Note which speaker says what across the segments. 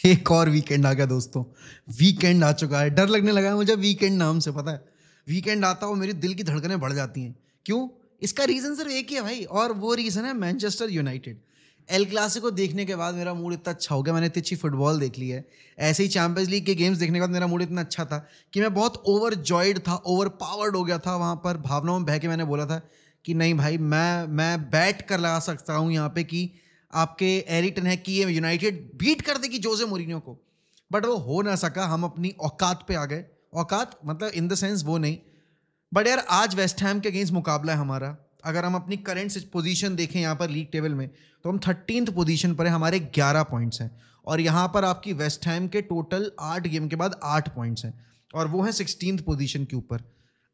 Speaker 1: एक और वीकेंड आ गया दोस्तों। वीकेंड आ चुका है। डर लगने लगा है मुझे वीकेंड नाम से। पता है, वीकेंड आता हो मेरी दिल की धड़कनें बढ़ जाती हैं। क्यों? इसका रीज़न सिर्फ एक ही है भाई, और वो रीज़न है मैनचेस्टर यूनाइटेड। एल क्लासिको देखने के बाद मेरा मूड इतना अच्छा हो गया, मैंने इतनी अच्छी फुटबॉल देख ली है। ऐसे ही चैंपियंस लीग के गेम्स देखने के बाद मेरा मूड इतना अच्छा था कि मैं बहुत ओवर जॉयड था, ओवर पावर्ड हो गया था। वहाँ पर भावनाओं में बह के मैंने बोला था कि नहीं भाई, मैं बैट कर लगा सकता हूँ यहाँ पे कि आपके एरिटन है कि ये यूनाइटेड बीट कर देगी जोसे मोरिनियो को। बट वो हो ना सका, हम अपनी औकात पे आ गए। औकात मतलब इन द सेंस वो नहीं, बट यार आज वेस्ट हैम के अगेंस्ट मुकाबला है हमारा। अगर हम अपनी करंट पोजीशन देखें यहाँ पर लीग टेबल में, तो हम 13th पोजीशन पर है, हमारे 11 पॉइंट्स हैं। और यहाँ पर आपकी वेस्ट हैम के टोटल 8 गेम के बाद 8 पॉइंट्स हैं, और वो है 16th पोजीशन के ऊपर।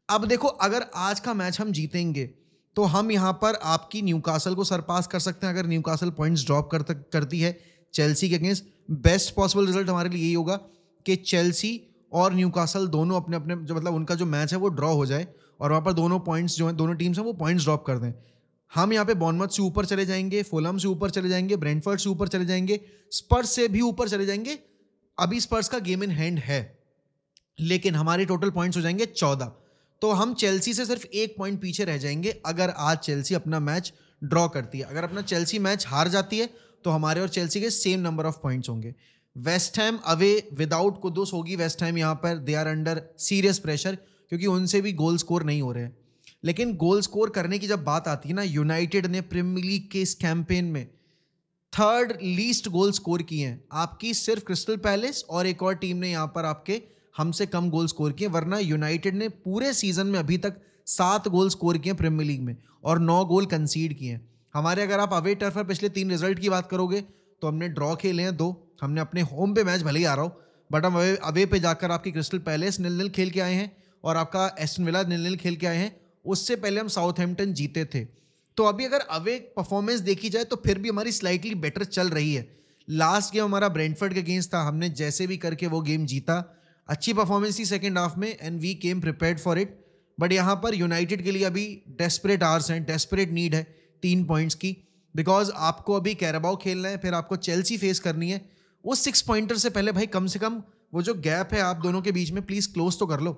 Speaker 1: अब देखो, अगर आज का मैच हम जीतेंगे तो हम यहाँ पर आपकी न्यूकासल को सरपास कर सकते हैं। अगर न्यूकासल पॉइंट्स ड्रॉप करती है चेल्सी के अगेंस्ट, बेस्ट पॉसिबल रिजल्ट हमारे लिए यही होगा कि चेल्सी और न्यूकासल दोनों अपने अपने जो मतलब उनका जो मैच है वो ड्रॉ हो जाए, और वहाँ पर दोनों पॉइंट्स जो हैं, दोनों टीम्स हैं वो पॉइंट्स ड्रॉप कर दें। हम यहाँ पे बॉर्नमथ से ऊपर चले जाएंगे, फुलहम से ऊपर चले जाएंगे, ब्रेंटफोर्ड से ऊपर चले जाएंगे, स्पर्स से भी ऊपर चले जाएंगे। अभी स्पर्स का गेम इन हैंड है, लेकिन हमारे टोटल पॉइंट्स हो जाएंगे 14। तो हम चेल्सी से सिर्फ 1 पॉइंट पीछे रह जाएंगे अगर आज चेल्सी अपना मैच ड्रॉ करती है। अगर अपना चेल्सी मैच हार जाती है तो हमारे और चेल्सी के सेम नंबर ऑफ पॉइंट्स होंगे। West Ham away without Kudus होगी। वेस्ट हैम यहाँ पर they are under serious pressure, क्योंकि उनसे भी गोल स्कोर नहीं हो रहे हैं। लेकिन गोल स्कोर करने की जब बात आती है ना, यूनाइटेड ने प्रीमियर लीग के इस कैंपेन में 3rd लीस्ट गोल स्कोर किए हैं। आपकी सिर्फ क्रिस्टल पैलेस और एक और टीम ने यहाँ पर आपके हमसे कम गोल स्कोर किए, वरना यूनाइटेड ने पूरे सीजन में अभी तक 7 गोल स्कोर किए प्रीमियर लीग में, और 9 गोल कंसीड किए हैं हमारे। अगर आप अवे टर्फ पर पिछले 3 रिजल्ट की बात करोगे तो हमने ड्रॉ खेले हैं 2। हमने अपने होम पे मैच भले ही आ रहा हो, बट हम अवे पे जाकर आपकी क्रिस्टल पैलेस 0-0 खेल के आए हैं, और आपका एस्टन विला 0-0 खेल के आए हैं। उससे पहले हम साउथहैम्पटन जीते थे। तो अभी अगर अवे परफॉर्मेंस देखी जाए तो फिर भी हमारी स्लाइटली बेटर चल रही है। लास्ट गेम हमारा ब्रेंटफोर्ड के अगेंस्ट था, हमने जैसे भी करके वो गेम जीता। अच्छी परफॉर्मेंस थी सेकेंड हाफ में, and we came prepared for it. But यहाँ पर यूनाइटेड के लिए अभी डेस्परेट आवर्स हैं, डेस्परेट नीड है 3 पॉइंट्स की, बिकॉज आपको अभी कैराबाओ खेलना है, फिर आपको चेल्सी फेस करनी है। उस 6 पॉइंटर से पहले भाई कम से कम वो जो गैप है आप दोनों के बीच में, प्लीज क्लोज तो कर लो।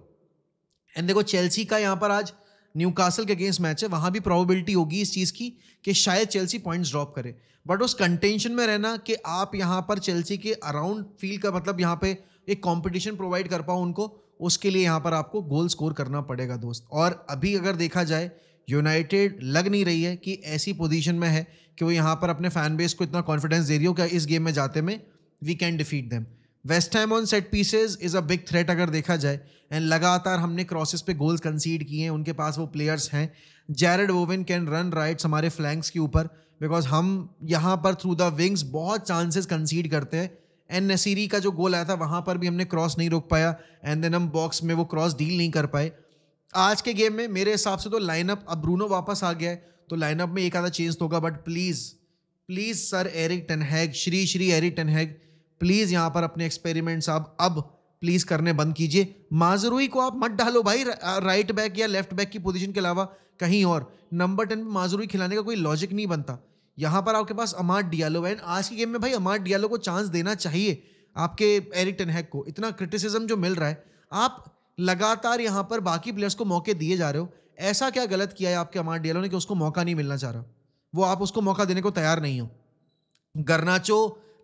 Speaker 1: एंड देखो, चेल्सी का यहाँ पर आज न्यूकासल के अगेंस्ट मैच है, वहां भी प्रोबेबिलिटी होगी इस चीज़ की कि शायद चेल्सी पॉइंट्स ड्रॉप करे। बट उस कंटेंशन में रहना कि आप यहाँ पर चेल्सी के अराउंड फील का मतलब यहाँ पे एक कंपटीशन प्रोवाइड कर पाओ उनको, उसके लिए यहाँ पर आपको गोल स्कोर करना पड़ेगा दोस्त। और अभी अगर देखा जाए, यूनाइटेड लग नहीं रही है कि ऐसी पोजीशन में है कि वो यहाँ पर अपने फैन बेस को इतना कॉन्फिडेंस दे रही हो कि इस गेम में जाते में we can defeat them. West Ham on set pieces is a big threat अगर देखा जाए, एंड लगातार हमने क्रॉसेस पे गोल्स कंसीड किए हैं। उनके पास वो प्लेयर्स हैं। Jared woven can run rights हमारे फ्लैंक्स के ऊपर, बिकॉज हम यहाँ पर थ्रू द विंग्स बहुत चांसेस कंसीड करते हैं। एन नसीरी का जो गोल आया था वहाँ पर भी हमने क्रॉस नहीं रोक पाया, एंड देन हम बॉक्स में वो क्रॉस डील नहीं कर पाए। आज के गेम में मेरे हिसाब से तो लाइनअप, अब ब्रूनो वापस आ गया है तो लाइनअप में एक आधा चेंज तो होगा, but please please sir Erik ten Hag, Shri Erik ten Hag, please यहाँ पर अपने एक्सपेरिमेंट्स आप अब प्लीज़ करने बंद कीजिए। माजरूई को आप मत डालो भाई राइट बैक या लेफ्ट बैक की पोजीशन के अलावा कहीं और। नंबर 10 पे माजरूई खिलाने का कोई लॉजिक नहीं बनता। यहाँ पर आपके पास अमाद डियालो है, आज की गेम में भाई अमाद डियालो को चांस देना चाहिए। आपके एरिक टेन हैग को इतना क्रिटिसिज्म जो मिल रहा है, आप लगातार यहाँ पर बाकी प्लेयर्स को मौके दिए जा रहे हो। ऐसा क्या गलत किया है आपके अमाद डियालो ने कि उसको मौका नहीं मिलना चाह रहा? वो आप उसको मौका देने को तैयार नहीं हो। गर्नाचो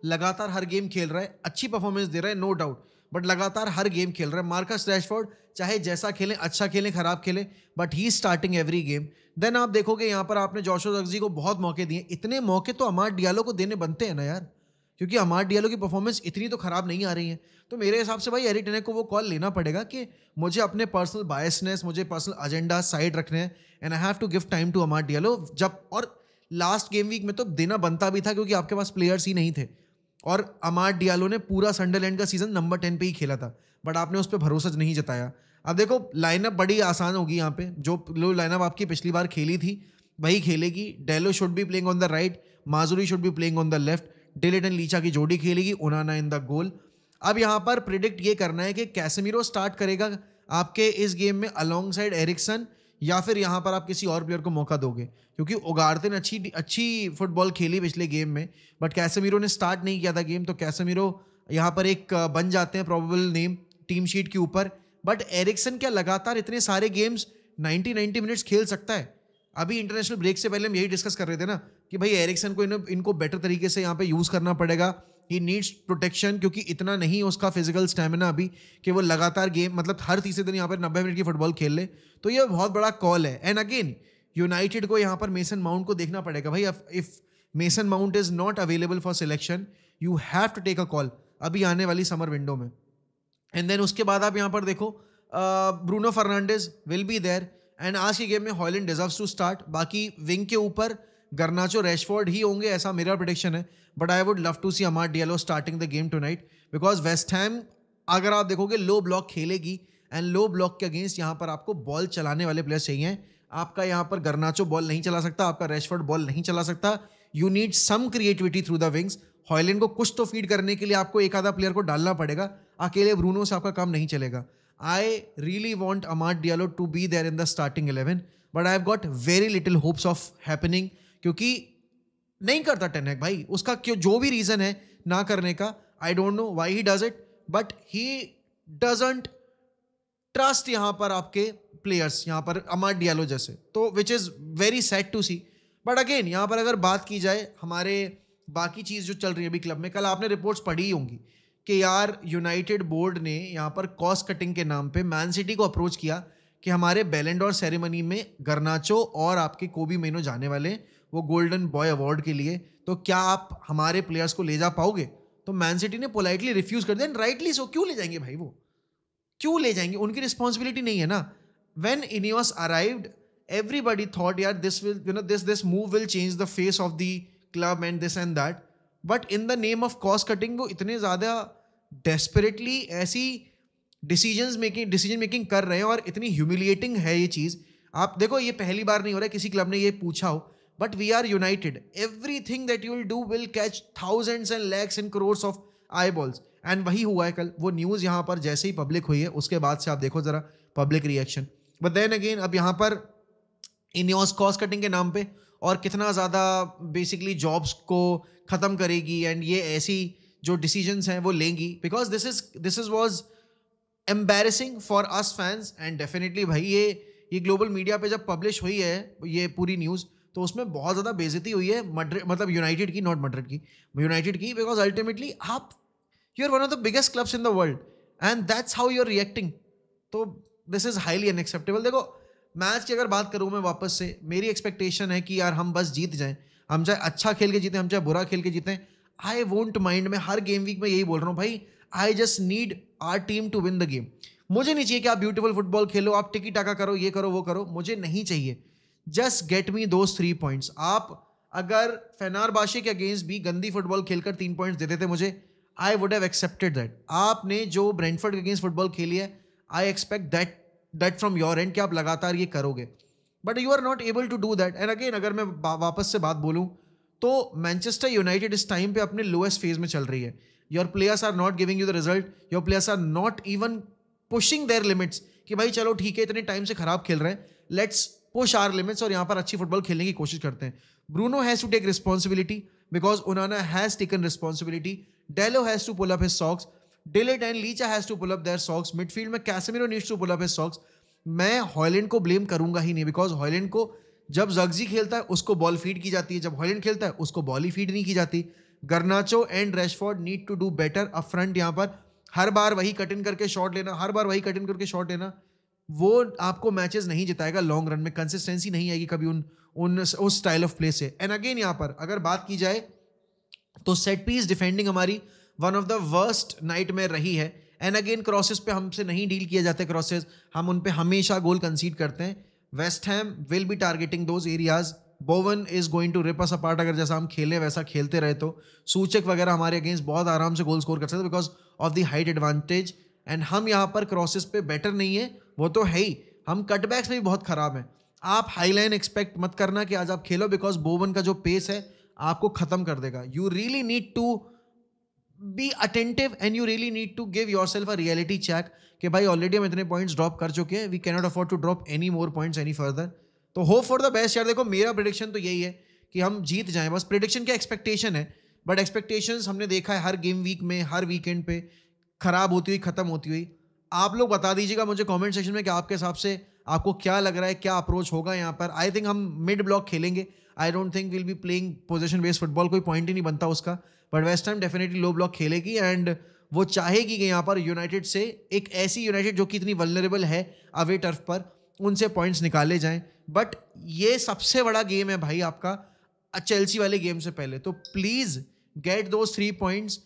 Speaker 1: लगातार हर गेम खेल रहा है, अच्छी परफॉर्मेंस दे रहा है नो डाउट, बट लगातार हर गेम खेल रहा है। मार्कस रैशफोर्ड चाहे जैसा खेलें, अच्छा खेलें खराब खेलें, but he starting every game. Then आप देखोगे यहाँ पर आपने जोशुआ ज़र्क्ज़ी को बहुत मौके दिए। इतने मौके तो अमाद डियालो को देने बनते हैं ना यार, क्योंकि अमाद डियालो की परफॉर्मेंस इतनी तो खराब नहीं आ रही है। तो मेरे हिसाब से भाई एरिक टेन हैग को वो कॉल लेना पड़ेगा कि मुझे अपने पर्सनल बायसनेस, मुझे पर्सनल एजेंडा साइड रखने हैं, and I have to give time to Amad Diallo. जब और लास्ट गेम वीक में तो देना बनता भी था, क्योंकि आपके पास प्लेयर्स ही नहीं थे। और अमाद डियालो ने पूरा संडरलैंड का सीजन नंबर 10 पे ही खेला था, बट आपने उस पर भरोसा नहीं जताया। अब देखो, लाइनअप बड़ी आसान होगी यहाँ पे। जो लाइनअप आपकी पिछली बार खेली थी वही खेलेगी। Dalot should be playing on the right, Mazraoui should be playing on the left, de Ligt and Licha की जोड़ी खेलेगी, ओनाना इन द गोल। अब यहाँ पर प्रिडिक्ट ये करना है कि कैसेमीरो स्टार्ट करेगा आपके इस गेम में अलॉन्ग साइड एरिक्सन, या फिर यहाँ पर आप किसी और प्लेयर को मौका दोगे, क्योंकि उगार्ते ने अच्छी फुटबॉल खेली पिछले गेम में, बट कैसेमीरो ने स्टार्ट नहीं किया था गेम। तो कैसेमीरो यहाँ पर एक बन जाते हैं प्रोबेबल नेम टीम शीट के ऊपर। बट एरिक्सन क्या लगातार इतने सारे गेम्स 90 मिनट्स खेल सकता है? अभी इंटरनेशनल ब्रेक से पहले हम यही डिस्कस कर रहे थे ना कि भाई एरिक्सन को इनको बेटर तरीके से यहाँ पे यूज़ करना पड़ेगा। ही नीड्स प्रोटेक्शन, क्योंकि इतना नहीं उसका फिजिकल स्टेमिना अभी कि वो लगातार गेम मतलब हर तीसरे दिन यहाँ पर 90 मिनट की फुटबॉल खेल ले। तो ये बहुत बड़ा कॉल है। एंड अगेन यूनाइटेड को यहाँ पर मेसन माउंट को देखना पड़ेगा भाई। If Mason Mount is not available for selection, you have to take a call अभी आने वाली समर विंडो में। एंड देन उसके बाद आप यहाँ पर देखो Bruno Fernandes will be there. And आज के गेम में हॉलैंड डिजर्व्स टू स्टार्ट। बाकी विंग के ऊपर गर्नाचो रैशफोर्ड ही होंगे, ऐसा मेरा प्रेडिक्शन है। But I would love to see Amad Diallo starting the game tonight, because West Ham अगर आप देखोगे लो ब्लॉक खेलेगी। एंड लो ब्लॉक के अगेंस्ट यहाँ पर आपको बॉल चलाने वाले प्लेयर्स चाहिए। आपका यहाँ पर गर्नाचो बॉल नहीं चला सकता, आपका रैशफोर्ड बॉल नहीं चला सकता। You need some creativity through the wings. Holland को कुछ तो फीड करने के लिए आपको एक आधा प्लेयर को डालना पड़ेगा, अकेले ब्रूनो से आपका काम नहीं चलेगा। I really want Amad Diallo to be there in the starting 11, but I have got very little hopes of happening, क्योंकि नहीं करता टेन हैग भाई। उसका क्यों जो भी रीजन है ना करने का, I don't know why he does it, but he doesn't trust यहाँ पर आपके प्लेयर्स, यहाँ पर अमाड डियालो जैसे, तो which is very sad to see. But again यहाँ पर अगर बात की जाए हमारे बाकी चीज़ जो चल रही है अभी क्लब में, कल आपने रिपोर्ट्स पढ़ी ही होंगी कि यार यूनाइटेड बोर्ड ने यहाँ पर कॉस्ट कटिंग के नाम पे मैन सिटी को अप्रोच किया कि हमारे बैलन डॉर सेरेमनी में गर्नाचो और आपके कोबी मेनो जाने वाले वो गोल्डन बॉय अवार्ड के लिए, तो क्या आप हमारे प्लेयर्स को ले जा पाओगे? तो मैन सिटी ने पोलाइटली रिफ्यूज कर दिया। राइटली सो, क्यों ले जाएंगे भाई, वो क्यों ले जाएंगे? उनकी रिस्पॉन्सिबिलिटी नहीं है ना। When Ineos arrived everybody thought यार this will, you know, this move will change the face of the club and this and that, but in the name of cost cutting वो इतने ज़्यादा desperately ऐसी decision making कर रहे हैं और इतनी ह्यूमिलिएटिंग है ये चीज़। आप देखो ये पहली बार नहीं हो रहा है किसी क्लब ने ये पूछा हो, but we are United, everything that you will do will catch thousands and lakhs and crores of eyeballs. And वही हुआ है कल। वो न्यूज़ यहाँ पर जैसे ही पब्लिक हुई है उसके बाद से आप देखो ज़रा public reaction. But then again अब यहाँ पर इनियोस कॉस्ट कटिंग के नाम पे और कितना ज़्यादा बेसिकली जॉब्स को ख़त्म करेगी एंड ये ऐसी जो डिसीजंस हैं वो लेंगी, because this is was embarrassing for us fans. And definitely भाई ये ग्लोबल मीडिया पे जब पब्लिश हुई है ये पूरी न्यूज़, तो उसमें बहुत ज़्यादा बेइज्जती हुई है मतलब यूनाइटेड की, नॉट मड्रिड की, यूनाइटेड की, बिकॉज अल्टीमेटली आप you are one of the biggest clubs in the world and that's how you are reacting. तो दिस इज़ हाईली अनएक्सेप्टेबल। देखो मैच की अगर बात करूँ मैं वापस से, मेरी एक्सपेक्टेशन है कि यार हम बस जीत जाएं, हम चाहे अच्छा खेल के जीतें, हम चाहे बुरा खेल के जीतें, आई वोंट माइंड। मैं हर गेम वीक में यही बोल रहा हूँ भाई, I just need our team to win the game. मुझे नहीं चाहिए कि आप ब्यूटीफुल फुटबॉल खेलो, आप टिकी टाका करो, ये करो वो करो, मुझे नहीं चाहिए। Just get me those 3 points. आप अगर फेनेरबाचे के अगेंस्ट भी गंदी फुटबॉल खेलकर 3 पॉइंट्स देते थे मुझे, I would have accepted that. आपने जो ब्रेंटफोर्ड के अगेंस्ट फुटबॉल खेली है, I expect that from your end कि आप लगातार ये करोगे, but you are not able to do that. And again अगर मैं वापस से बात बोलूँ तो मैनचेस्टर यूनाइटेड इस टाइम पे अपने लोएस्ट फेज में चल रही है। Your players are not giving you the result, your players are not even pushing their limits कि भाई चलो ठीक है इतने टाइम से खराब खेल रहे हैं, लेट्स पुश आवर लिमिट्स और यहाँ पर अच्छी फुटबॉल खेलने की कोशिश करते हैं। Bruno has to take responsibility because Onana has taken responsibility, Dalot has to pull up his socks, de Ligt and Licha has to pull up their socks, midfield में Casemiro needs to pull up his socks. मैं Hojlund को blame करूंगा ही नहीं, because Holland को जब जग्जी खेलता है उसको बॉल फीड की जाती है, जब हॉलैंड खेलता है उसको बॉल ही फीड नहीं की जाती। Garnacho and Rashford need to do better up front. यहाँ पर हर बार वही कट इन करके शॉट लेना, हर बार वही कट इन करके शॉट लेना, वो आपको मैचेस नहीं जिताएगा लॉन्ग रन में। कंसिस्टेंसी नहीं आएगी कभी उस स्टाइल ऑफ प्ले से। एंड अगेन यहाँ पर अगर बात की जाए तो सेट पीस डिफेंडिंग हमारी one of the worst night में रही है। एंड अगेन क्रॉसेस पे हमसे नहीं डील किए जाते, क्रॉसेस हम उन पे हमेशा गोल कंसीड करते हैं। West Ham will be targeting those areas. Bowen is going to rip us apart. अगर जैसा हम खेले वैसा खेलते रहे तो सूचक वगैरह हमारे अगेंस्ट बहुत आराम से गोल स्कोर कर सकते because of the height advantage. And हम यहाँ पर क्रॉसेस पे बेटर नहीं है, वो तो है ही, हम कटबैक्स में भी बहुत खराब हैं। आप हाईलाइन एक्सपेक्ट मत करना कि आज आप खेलो, बिकॉज बोवन का जो पेस है आपको खत्म कर देगा। You really need to be attentive and you really need to give yourself a reality check कि भाई ऑलरेडी हम इतने पॉइंट्स ड्रॉप कर चुके हैं, we can not afford to drop any more points any further. तो hope for the best यार। देखो मेरा प्रेडिक्शन तो यही है कि हम जीत जाएं, बस प्रेडिक्शन क्या एक्सपेक्टेशन है, बट एक्सपेक्टेशंस हमने देखा है हर गेम वीक में, हर वीकेंड पे खराब होती हुई, खत्म होती हुई। आप लोग बता दीजिएगा मुझे कमेंट सेक्शन में कि आपके हिसाब से आपको क्या लग रहा है, क्या अप्रोच होगा यहाँ पर। आई थिंक हम मिड ब्लॉक खेलेंगे। I don't think will be playing position based football, कोई पॉइंट ही नहीं बनता उसका। But West Ham definitely low block खेलेगी एंड वो चाहेगी कि यहाँ पर यूनाइटेड से, एक ऐसी यूनाइटेड जो कि इतनी वल्नरेबल है अवे टर्फ पर, उनसे पॉइंट्स निकाले जाएं। बट ये सबसे बड़ा गेम है भाई आपका चेल्सी वाले गेम से पहले, तो please get those 3 points.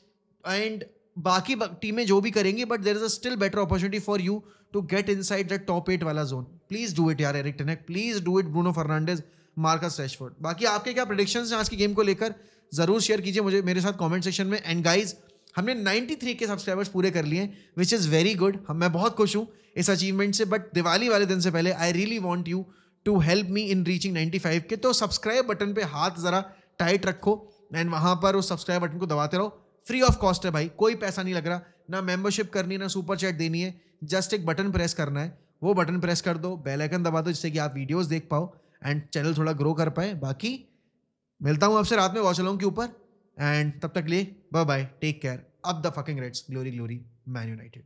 Speaker 1: And बाकी टीमें जो भी करेंगी, but there is a still better opportunity for you to get inside the top 8 वाला जोन। प्लीज डू इट यार Erik ten Hag, please do it Bruno Fernandes, Marcus Rashford. बाकी आपके क्या प्रेडिक्शंस हैं आज की गेम को लेकर, जरूर शेयर कीजिए मुझे मेरे साथ कमेंट सेक्शन में। एंड गाइज, हमने 93 के सब्सक्राइबर्स पूरे कर लिए हैं, विच इज़ वेरी गुड। मैं बहुत खुश हूँ इस अचीवमेंट से। बट दिवाली वाले दिन से पहले I really want you to help me in reaching 95 के। तो सब्सक्राइब बटन पे हाथ ज़रा टाइट रखो एंड वहाँ पर उस सब्सक्राइब बटन को दबाते रहो। फ्री ऑफ कॉस्ट है भाई, कोई पैसा नहीं लग रहा, ना मेंबरशिप करनी है, ना सुपर चैट देनी है। जस्ट एक बटन प्रेस करना है, वो बटन प्रेस कर दो, बेल आइकन दबा दो, जिससे कि आप वीडियोस देख पाओ एंड चैनल थोड़ा ग्रो कर पाए। बाकी मिलता हूँ आपसे रात में वॉच अलोंग के ऊपर, एंड तब तक लिए बाय बाय, टेक केयर। अब the fucking Reds, glory glory Man United.